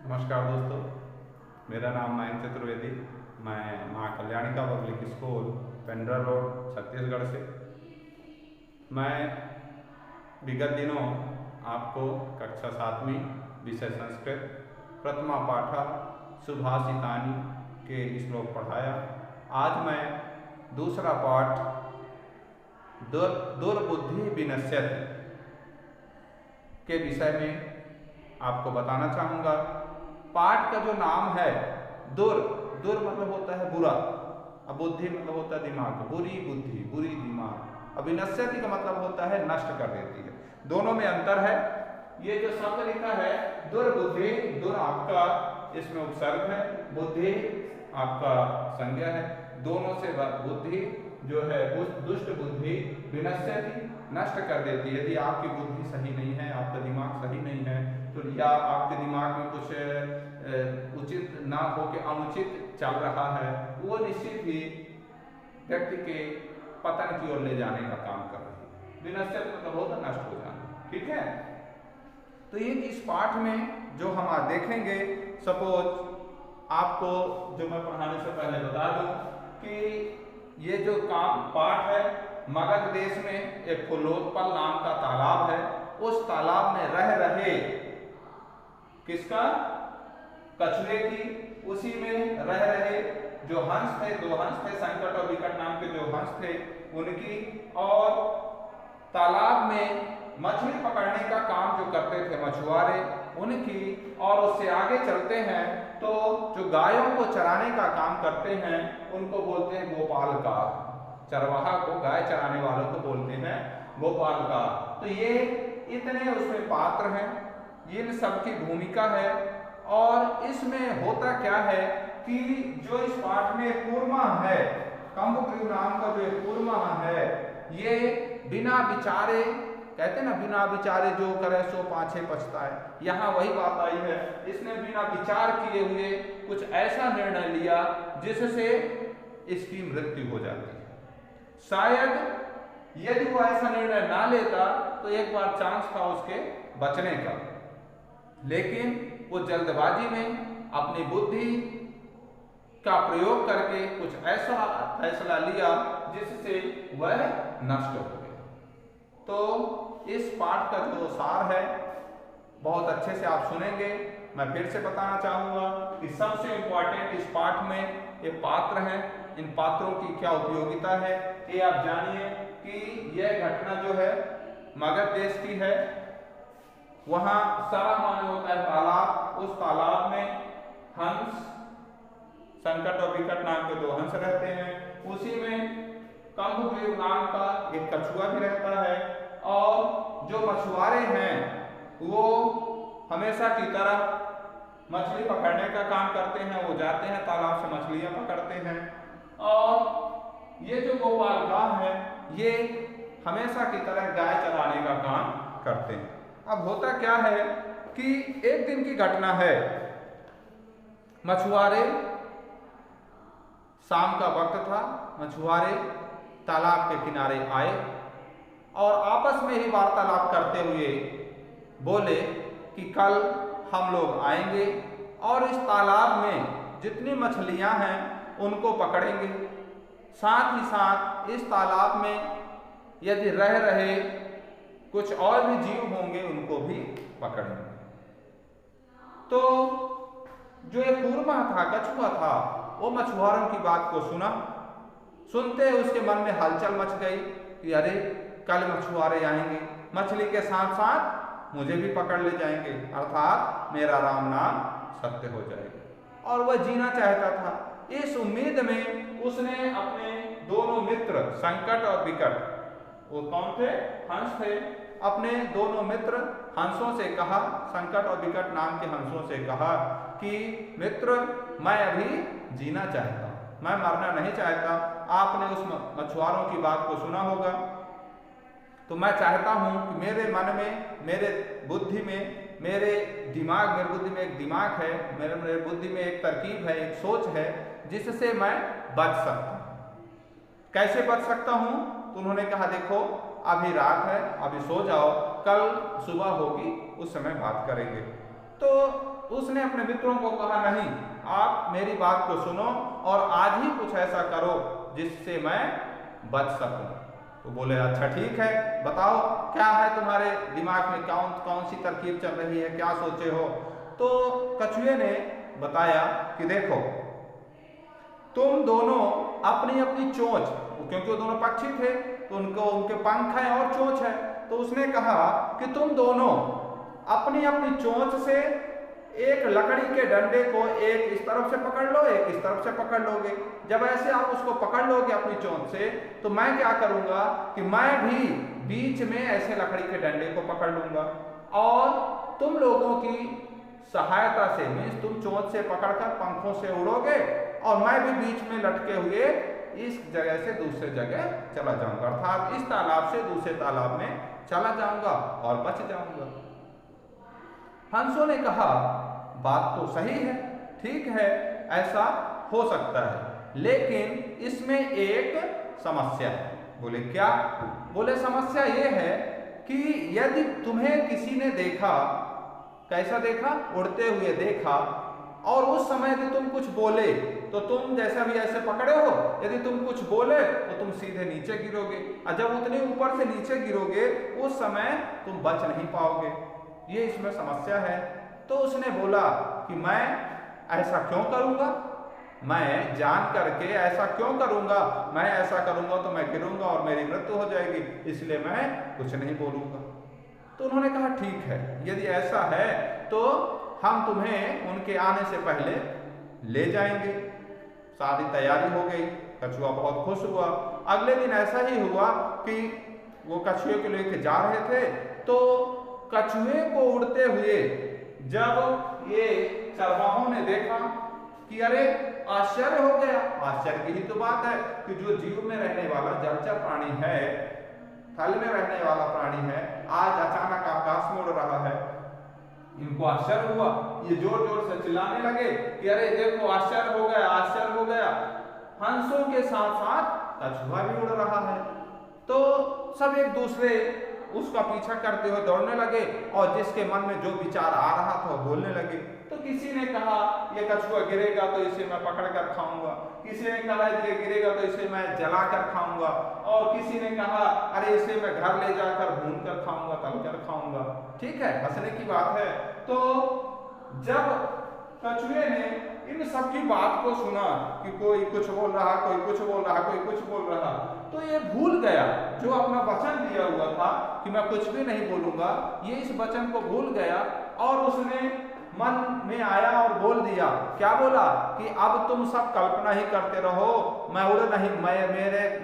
नमस्कार दोस्तों, मेरा नाम मयंक चतुर्वेदी। मैं Maa Kalyanika public school Pendra road Chhattisgarh से। मैं विगत दिनों आपको कक्षा 7वीं विषय संस्कृत प्रथमा पाठा सुभाषितानि के श्लोक पढ़ाया। आज मैं दूसरा पाठ दुर्बुद्धि विनश्यति के विषय में आपको बताना चाहूँगा। पाठ का जो नाम है दुर मतलब होता है बुरा, अब बुद्धि मतलब होता है दिमाग, बुरी बुद्धि, बुरी दिमाग। अब विनश्यति का मतलब होता है नष्ट कर देती है। दोनों में अंतर है। ये जो शब्द लिखा है दुर्बुद्धि, दुर आपका इसमें उपसर्ग है, बुद्धि आपका संज्ञा है। दोनों से बुद्धि जो है दुष्ट बुद्धि विनश्यति नष्ट कर देती है। यदि आपकी बुद्धि सही नहीं है, आपका दिमाग सही नहीं है, तो या आपके दिमाग में कुछ उचित ना हो के अनुचित चल रहा है, वो निश्चित ही व्यक्ति के पतन की ओर ले जाने का काम कर रही है। विनश्यति मतलब होता नष्ट हो जाना। ठीक है, तो ये इस पाठ में जो हम आज देखेंगे, सपोज आपको जो मैं पढ़ाने से पहले बता दूं कि ये जो पाठ है मगध देश में एक फुलोत्पल नाम का तालाब है। उस तालाब में रह रहे किसका, कछुए की, उसी में रह रहे जो हंस थे, दो हंस थे, संकट और विकट नाम के जो हंस थे उनकी, और तालाब में मछली पकड़ने का काम जो करते थे मछुआरे उनकी, और उससे आगे चलते हैं तो जो गायों को चराने का काम करते हैं उनको बोलते हैं गोपाल का। चरवाहा को, गाय चराने वालों को बोलते हैं गोपाल का। तो ये इतने उसमें पात्र हैं, इन सबकी भूमिका है। और इसमें होता क्या है कि जो इस पाठ में कूर्मा है, कंबुग्रीव नाम का जो कूर्मा है, ये बिना विचारे, कहते ना बिना विचारे जो करे सो पाछे पछताए, यहाँ वही बात आई है। इसने बिना विचार किए हुए कुछ ऐसा निर्णय लिया जिससे इसकी मृत्यु हो जाती है। शायद यदि वो ऐसा निर्णय ना लेता तो एक बार चांस था उसके बचने का, लेकिन वो जल्दबाजी में अपनी बुद्धि का प्रयोग करके कुछ ऐसा फैसला लिया जिससे वह नष्ट हो गया। तो इस पाठ का जो सार है बहुत अच्छे से आप सुनेंगे। मैं फिर से बताना चाहूँगा कि सबसे इम्पोर्टेंट इस पाठ में ये पात्र हैं, इन पात्रों की क्या उपयोगिता है ये आप जानिए। कि यह घटना जो है मगध देश की है। वहाँ सरा माने होता है तालाब, उस तालाब में हंस, संकट और विकट नाम के दो हंस रहते हैं। उसी में कंबुग्रीव नाम का एक कछुआ भी रहता है। और जो मछुआरे हैं वो हमेशा की तरह मछली पकड़ने का काम करते हैं। वो जाते हैं तालाब से मछलियां पकड़ते हैं। और ये जो गोपाल गाय है ये हमेशा की तरह गाय चराने का काम करते हैं। अब होता क्या है कि एक दिन की घटना है, मछुआरे, शाम का वक्त था, मछुआरे तालाब के किनारे आए और आपस में ही वार्तालाप करते हुए बोले कि कल हम लोग आएंगे और इस तालाब में जितनी मछलियां हैं उनको पकड़ेंगे। साथ ही साथ इस तालाब में यदि रह रहे कुछ और भी जीव होंगे उनको भी पकड़ेंगे। तो जो एक कूर्मा था, कछुआ था, वो मछुआरों की बात को सुना। सुनते उसके मन में हलचल मच गई कि अरे कल मछुआरे आएंगे, मछली के साथ साथ मुझे भी पकड़ ले जाएंगे, अर्थात मेरा राम नाम सत्य हो जाएगा। और वह जीना चाहता था। इस उम्मीद में उसने अपने दोनों मित्र संकट और विकट, वो कौन थे, हंस थे, अपने दोनों मित्र हंसों से कहा, संकट और विकट नाम के हंसों से कहा कि मित्र मैं अभी जीना चाहता हूं, मैं मरना नहीं चाहता। आपने उस मछुआरों की बात को सुना होगा। तो मैं चाहता हूं कि मेरे मन में, मेरे बुद्धि में, मेरे बुद्धि में एक दिमाग है, मेरे बुद्धि में एक तरकीब है, एक सोच है जिससे मैं बच सकता हूं। कैसे बच सकता हूं? तो उन्होंने कहा देखो अभी रात है, अभी सो जाओ, कल सुबह होगी उस समय बात करेंगे। तो उसने अपने मित्रों को कहा, नहीं, आप मेरी बात को सुनो और आज ही कुछ ऐसा करो जिससे मैं बच सकूं। तो बोले, अच्छा ठीक है, बताओ क्या है तुम्हारे दिमाग में, कौन सी तरकीब चल रही है, क्या सोचे हो। तो कछुए ने बताया कि देखो, तुम दोनों अपनी अपनी चोंच, क्योंकि वो दोनों पक्षी थे तो उनके पंख हैं और चोंच है, तो उसने कहा कि तुम दोनों अपनी अपनी चोंच से एक लकड़ी के डंडे को एक इस तरफ से पकड़ लो, एक इस तरफ से पकड़ लोगे। जब ऐसे आप उसको पकड़ लोगे अपनी चोंच से, तो मैं क्या करूंगा कि मैं भी बीच में ऐसे लकड़ी के डंडे को पकड़ लूंगा और तुम लोगों की सहायता से, मीन्स तुम चोंच से पकड़कर पंखों से उड़ोगे और मैं भी बीच में लटके हुए इस जगह से दूसरे जगह चला जाऊंगा, अर्थात इस तालाब से दूसरे तालाब में चला जाऊंगा और बच जाऊंगा। हंसों ने कहा, बात तो सही है, ठीक है, ऐसा हो सकता है, लेकिन इसमें एक समस्या है। बोले, क्या? बोले, समस्या ये है कि यदि तुम्हें किसी ने देखा, कैसा देखा? उड़ते हुए देखा, और उस समय यदि तुम कुछ बोले तो तुम जैसा भी ऐसे पकड़े हो, यदि तुम कुछ बोले तो तुम सीधे नीचे गिरोगे, और जब उतने ऊपर से नीचे गिरोगे उस समय तुम बच नहीं पाओगे। ये इसमें समस्या है। तो उसने बोला कि मैं ऐसा क्यों करूंगा, मैं जान करके ऐसा क्यों करूंगा, मैं ऐसा करूंगा तो मैं गिरूंगा और मेरी मृत्यु हो जाएगी, इसलिए मैं कुछ नहीं बोलूंगा। तो उन्होंने कहा, ठीक है, यदि ऐसा है तो हम तुम्हें उनके आने से पहले ले जाएंगे। सारी तैयारी हो गई, कछुआ बहुत खुश हुआ। अगले दिन ऐसा ही हुआ कि वो कछुए को लेके जा रहे थे, तो कछुए को उड़ते हुए जब ये चरवाहों ने देखा कि अरे आश्चर्य हो गया। आश्चर्य की ही तो बात है कि जो जीव में रहने वाला जलचर प्राणी है, थल में रहने वाला प्राणी है, आज अचानक आकाश में उड़ रहा है। इनको आश्चर्य हुआ, ये जोर जोर से चिल्लाने लगे कि अरे देखो, आश्चर्य हो गया, आश्चर्य हो गया। हंसों के साथ साथ कछुआ भी उड़ रहा है। तो सब एक दूसरे उसका पीछा करते हुए दौड़ने लगे और जिसके मन में जो विचार आ रहा था वो बोलने लगे। तो किसी ने कहा, ये कछुआ गिरेगा तो इसे मैं पकड़ कर खाऊंगा, किसी ने कहा ये गिरेगा तो इसे मैं जला कर खाऊंगा, और किसी ने कहा अरे इसे मैं घर ले जाकर भून कर खाऊंगा, तल कर खाऊंगा। ठीक है, हंसने की बात है। तो जब कछुए ने इन सब की बात को सुना कि कोई कुछ बोल रहा, कोई कुछ बोल रहा, कोई कुछ बोल रहा, तो ये भूल गया जो अपना वचन दिया हुआ था कि मैं कुछ भी नहीं बोलूंगा। ये इस वचन को भूल गया और उसने मन में आया और बोल दिया। क्या बोला कि अब तुम सब कल्पना ही करते रहो, मैं उड़ नहीं,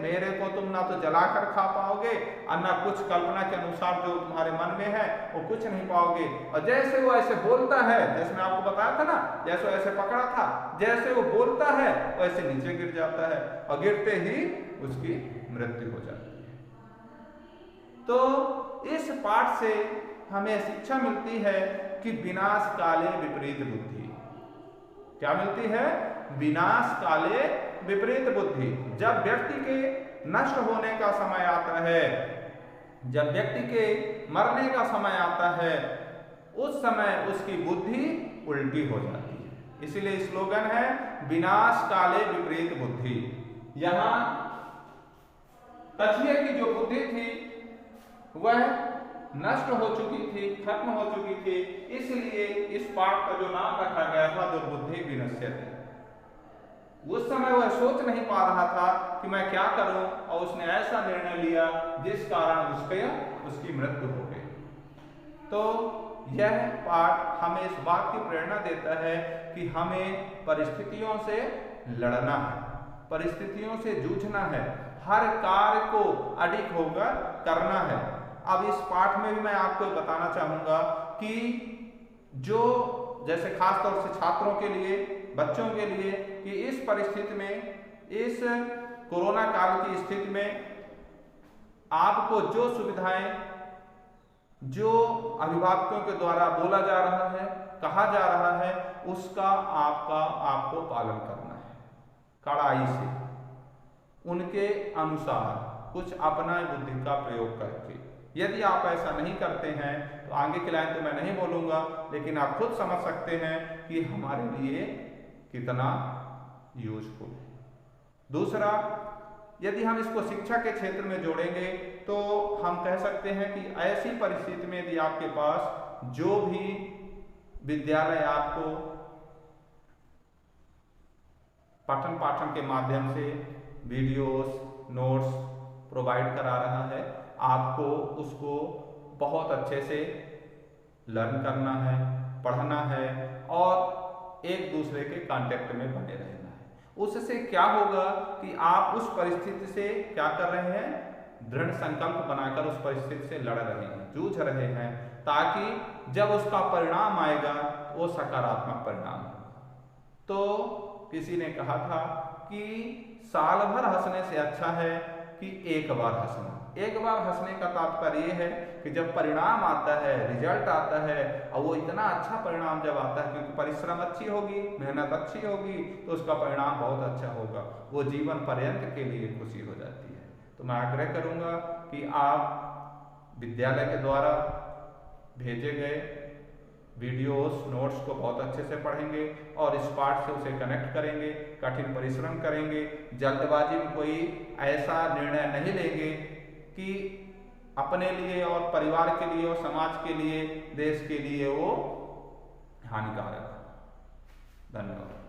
मेरे को तुम ना तो जला कर खा पाओगे और ना कुछ कल्पना के अनुसार जो तुम्हारे मन में है वो कुछ नहीं पाओगे। और जैसे वो ऐसे बोलता है, जैसे मैं आपको बताया था ना, जैसे ऐसे पकड़ा था, जैसे वो बोलता है वैसे नीचे गिर जाता है और गिरते ही उसकी मृत्यु हो जाती है। तो इस पाठ से हमें शिक्षा मिलती है कि विनाश काले विपरीत बुद्धि। क्या मिलती है? विनाश काले विपरीत बुद्धि। जब व्यक्ति के नष्ट होने का समय आता है, जब व्यक्ति के मरने का समय आता है, उस समय उसकी बुद्धि उल्टी हो जाती है। इसीलिए स्लोगन है विनाश काले विपरीत बुद्धि। यहां कछुए की जो बुद्धि थी वह नष्ट हो चुकी थी, खत्म हो चुकी थी, इसलिए इस पाठ का जो नाम रखा गया था दुर्बुद्धि विनश्यति। उस समय वह सोच नहीं पा रहा था कि मैं क्या करूं, और उसने ऐसा निर्णय लिया जिस कारण उसकी मृत्यु हो गई। तो यह पाठ हमें इस बात की प्रेरणा देता है कि हमें परिस्थितियों से लड़ना है, परिस्थितियों से जूझना है, हर कार्य को अडिग होकर करना है। अब इस पाठ में भी मैं आपको बताना चाहूंगा कि जो जैसे खास तौर से छात्रों के लिए, बच्चों के लिए, कि इस परिस्थिति में, इस कोरोना काल की स्थिति में आपको जो सुविधाएं, जो अभिभावकों के द्वारा बोला जा रहा है, कहा जा रहा है, उसका आपको पालन करना है कड़ाई से, उनके अनुसार कुछ अपना बुद्धि का प्रयोग करके। यदि आप ऐसा नहीं करते हैं तो आगे की लाइन तो मैं नहीं बोलूँगा, लेकिन आप खुद समझ सकते हैं कि हमारे लिए कितना यूजफुल है। दूसरा, यदि हम इसको शिक्षा के क्षेत्र में जोड़ेंगे तो हम कह सकते हैं कि ऐसी परिस्थिति में यदि आपके पास जो भी विद्यालय आपको पठन पाठन के माध्यम से वीडियोस, नोट्स प्रोवाइड करा रहा है, आपको उसको बहुत अच्छे से लर्न करना है, पढ़ना है और एक दूसरे के कांटेक्ट में बने रहना है। उससे क्या होगा कि आप उस परिस्थिति से क्या कर रहे हैं, दृढ़ संकल्प बनाकर उस परिस्थिति से लड़ रहे हैं, जूझ रहे हैं, ताकि जब उसका परिणाम आएगा वो सकारात्मक परिणाम होगा। तो किसी ने कहा था कि साल भर हंसने से अच्छा है कि एक बार हंसना। एक बार हंसने का तात्पर्य ये है कि जब परिणाम आता है, रिजल्ट आता है, और वो इतना अच्छा परिणाम जब आता है क्योंकि परिश्रम अच्छी होगी, मेहनत अच्छी होगी, तो उसका परिणाम बहुत अच्छा होगा, वो जीवन पर्यंत के लिए खुशी हो जाती है। तो मैं आग्रह करूँगा कि आप विद्यालय के द्वारा भेजे गए वीडियोस, नोट्स को बहुत अच्छे से पढ़ेंगे और इस पाठ से उसे कनेक्ट करेंगे, कठिन परिश्रम करेंगे, जल्दबाजी में कोई ऐसा निर्णय नहीं लेंगे कि अपने लिए और परिवार के लिए और समाज के लिए, देश के लिए वो हानिकारक है। धन्यवाद।